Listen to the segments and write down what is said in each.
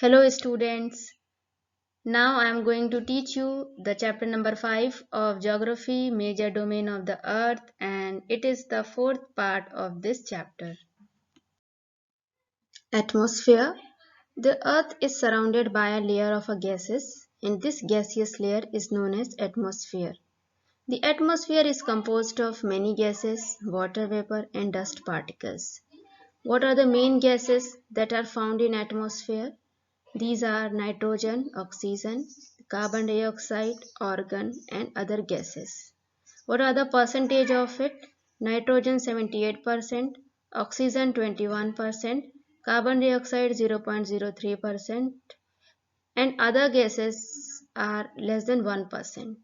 Hello students. Now I am going to teach you the chapter number 5 of Geography, Major Domain of the Earth, and it is the fourth part of this chapter. Atmosphere. The Earth is surrounded by a layer of gases, and this gaseous layer is known as atmosphere. The atmosphere is composed of many gases, water vapor and dust particles. What are the main gases that are found in atmosphere? These are nitrogen, oxygen, carbon dioxide, argon and other gases. What are the percentage of it? Nitrogen 78%, oxygen 21%, carbon dioxide 0.03% and other gases are less than 1%.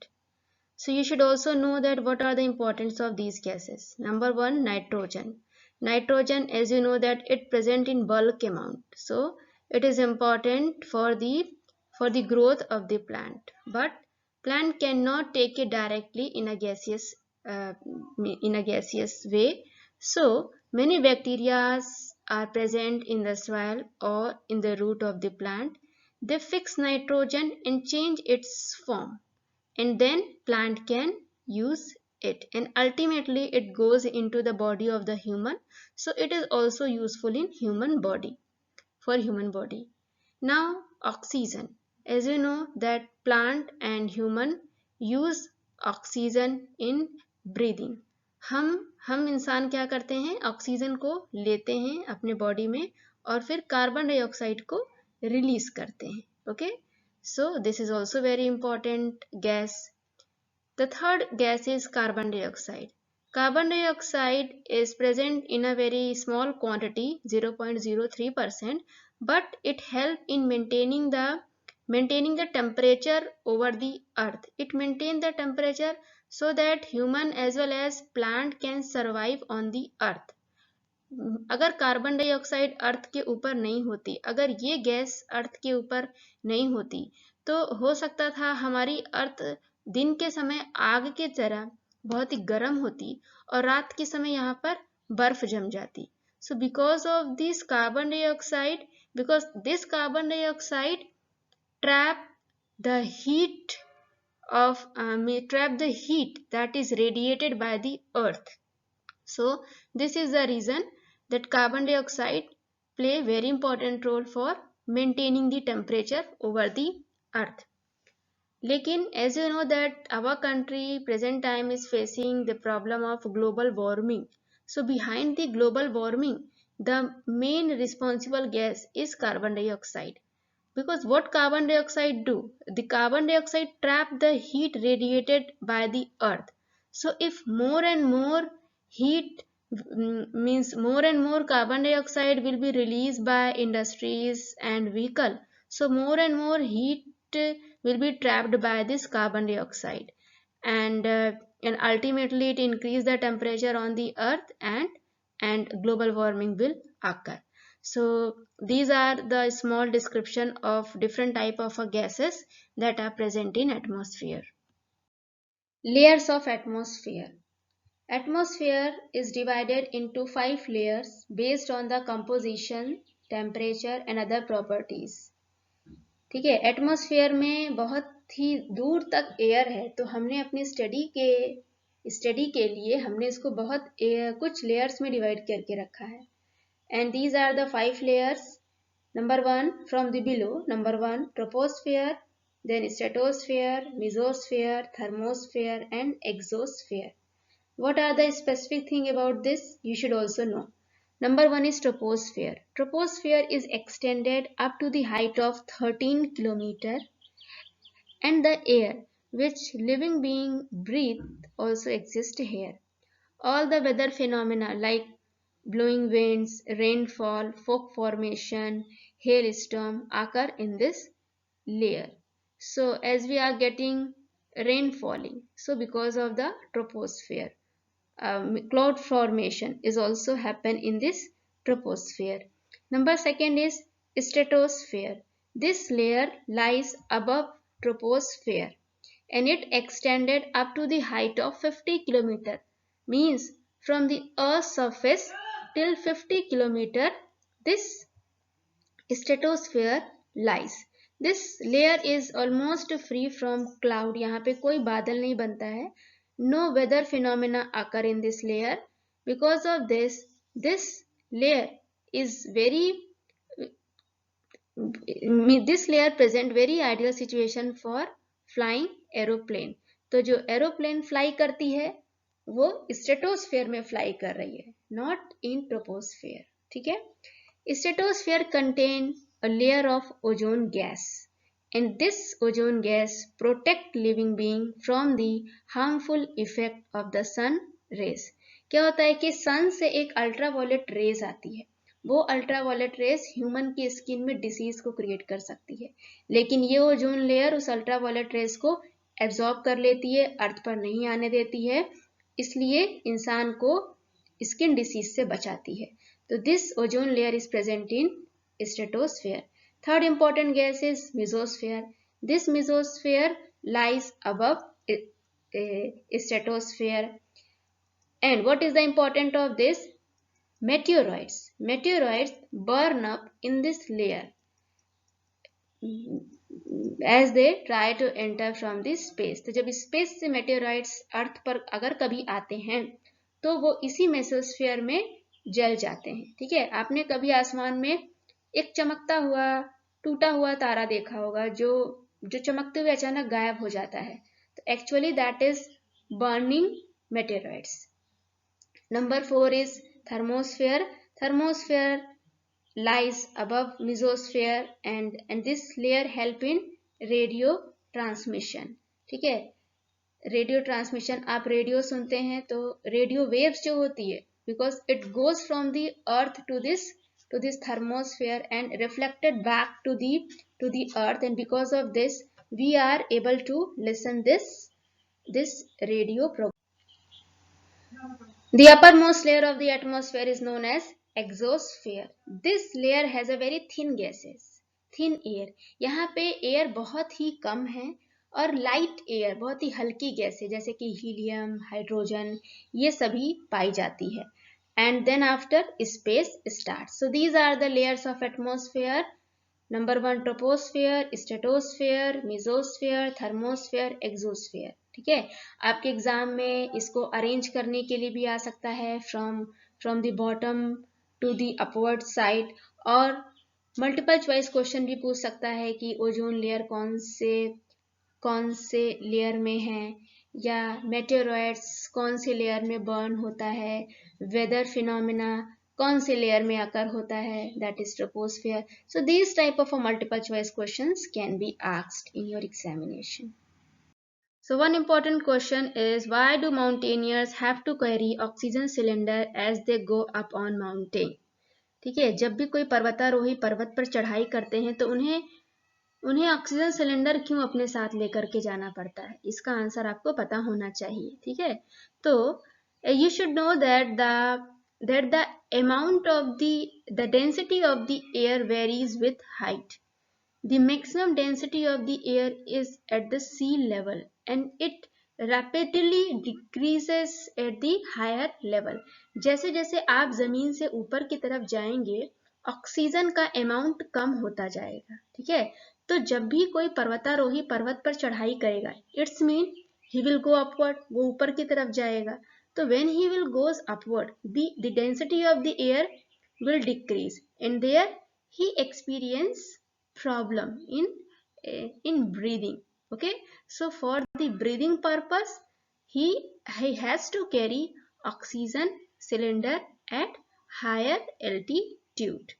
So you should also know that what are the importance of these gases. Number 1, nitrogen. Nitrogen, as you know, that it present in bulk amount. So it is important for the growth of the plant. But plant cannot take it directly uh, in a gaseous way. So many bacteria are present in the soil or in the root of the plant. They fix nitrogen and change its form, and then plant can use it, and ultimately it goes into the body of the human, so it is also useful in human body, for human body. Now oxygen, as you know that plant and human use oxygen in breathing. हम इंसान क्या करते हैं, oxygen को लेते हैं अपने body में और फिर कार्बन डाइऑक्साइड को रिलीज करते हैं. Okay, so this is also very important gas. The third gas is carbon dioxide. Carbon dioxide is present in a very small quantity, 0.03%, but it helps in maintaining the temperature over the earth. It maintains the temperature so that human as well as plant can survive on the earth. अगर carbon dioxide अर्थ के ऊपर नहीं होती, अगर ये gas अर्थ के ऊपर नहीं होती, तो हो सकता था हमारी अर्थ दिन के समय आग के तरह बहुत ही गर्म होती और रात के समय यहाँ पर बर्फ जम जाती. So because of this carbon dioxide, because this carbon dioxide trap the heat trap the heat that is radiated by the earth. So this is the reason that carbon dioxide play very important role for maintaining the temperature over the earth. लेकिन as you know that our country present time is facing the problem of global warming. So behind the global warming, the main responsible gas is carbon dioxide. Because what carbon dioxide do? The carbon dioxide trap the heat radiated by the earth. So if more and more heat means more and more carbon dioxide will be released by industries and vehicle, so more and more heat will be trapped by this carbon dioxide, and ultimately it increase the temperature on the earth, and global warming will occur. So these are the small description of different type of gases that are present in atmosphere. Layers of atmosphere. Atmosphere is divided into 5 layers based on the composition, temperature and other properties. ठीक है, atmosphere में बहुत ही दूर तक air है, तो हमने अपनी स्टडी के लिए हमने इसको बहुत कुछ लेयर्स में डिवाइड करके रखा है. And these are the 5 layers. Number 1 from the below. Number 1 troposphere, then stratosphere, mesosphere, thermosphere and exosphere. What are the specific thing about this? You should also know. Number 1 is troposphere. Troposphere is extended up to the height of 13 kilometer, and the air which living being breathe also exists here. All the weather phenomena like blowing winds, rainfall, fog formation, hailstorm occur in this layer. So as we are getting rain falling, so because of the troposphere, cloud formation is also happen in this troposphere. Number second is stratosphere. This layer lies above troposphere and it extended up to the height of 50 kilometer, means from the earth's surface till 50 kilometer. This stratosphere lies. This layer is almost free from cloud. यहाँ पे कोई बादल नहीं बनता है. No weather phenomena occur in this layer. Because of this, this layer is this layer present very ideal situation for flying aeroplane. तो जो aeroplane fly करती है वो स्ट्रेटोस्फेयर में फ्लाई कर रही है, नॉट इन ट्रोपोस्फेयर. ठीक है. Stratosphere contain a layer of ozone gas, and this ozone gas protect living being from the harmful effect of the sun rays. क्या होता है कि सन से एक अल्ट्रावायलेट रेज आती है. वो अल्ट्रावायलेट रेज ह्यूमन की स्किन में डिसीज को क्रिएट कर सकती है, लेकिन ये ओजोन लेयर उस अल्ट्रावायलेट रेज को एब्जॉर्ब कर लेती है, अर्थ पर नहीं आने देती है, इसलिए इंसान को स्किन डिसीज से बचाती है. तो this ozone layer is present in stratosphere. Third important gas is mesosphere. This mesosphere lies above stratosphere. And what is the importance of this? Meteoroids. Meteoroids burn up in this layer as they try to enter from the space. तो जब space से meteoroids अर्थ पर अगर कभी आते हैं तो वो इसी मेसोस्फीयर में जल जाते हैं. ठीक है. आपने कभी आसमान में एक चमकता हुआ टूटा हुआ तारा देखा होगा जो चमकते हुए अचानक गायब हो जाता है. तो actually that is burning meteoroids. Number 4 is thermosphere. Thermosphere lies above mesosphere and this layer help in radio transmission. ठीक है. रेडियो ट्रांसमिशन, आप रेडियो सुनते हैं तो रेडियो वेव्स जो होती है, because it goes from the earth to this thermosphere and reflected back to the earth, and because of this we are able to listen this radio program. The uppermost layer of the atmosphere is known as exosphere. This layer has a very thin gases, thin air. यहाँ पे air बहुत ही कम है और light air, बहुत ही हल्की gas है, जैसे कि हीलियम, हाइड्रोजन, ये सभी पाई जाती है. And then after space starts. So these are the layers of atmosphere. Number 1 troposphere, stratosphere, mesosphere, thermosphere, exosphere. ठीक है. आपके एग्जाम में इसको अरेंज करने के लिए भी आ सकता है from the bottom to the upward side, और मल्टीपल चॉइस क्वेश्चन भी पूछ सकता है कि ओजोन लेयर कौन से लेयर में है, या मेटेरॉइड्स कौन से लेयर में बर्न होता है, वेदर फिनोमिना कौन से लेयर में अकर होता है, that is troposphere. So these type of multiple choice questions can be asked in your examination. So one important question is, why do mountaineers have to carry oxygen cylinder as they go up on mountain? ठीक है. जब भी कोई पर्वतारोही पर्वत पर चढ़ाई करते हैं तो उन्हें ऑक्सीजन सिलेंडर क्यों अपने साथ लेकर के जाना पड़ता है? इसका आंसर आपको पता होना चाहिए. ठीक है. तो you should know that the amount of the density of the air varies with height. The maximum density of the air is at the sea level and it rapidly decreases at the higher level. जैसे जैसे आप जमीन से ऊपर की तरफ जाएंगे oxygen का अमाउंट कम होता जाएगा. ठीक है. तो जब भी कोई पर्वतारोही पर्वत पर चढ़ाई करेगा, it's mean he will go upward, वो ऊपर की तरफ जाएगा. तो when he will goes upward, the density of the air will decrease and there he experience problem in breathing. Okay, so for the breathing purpose he has to carry oxygen cylinder at higher altitude.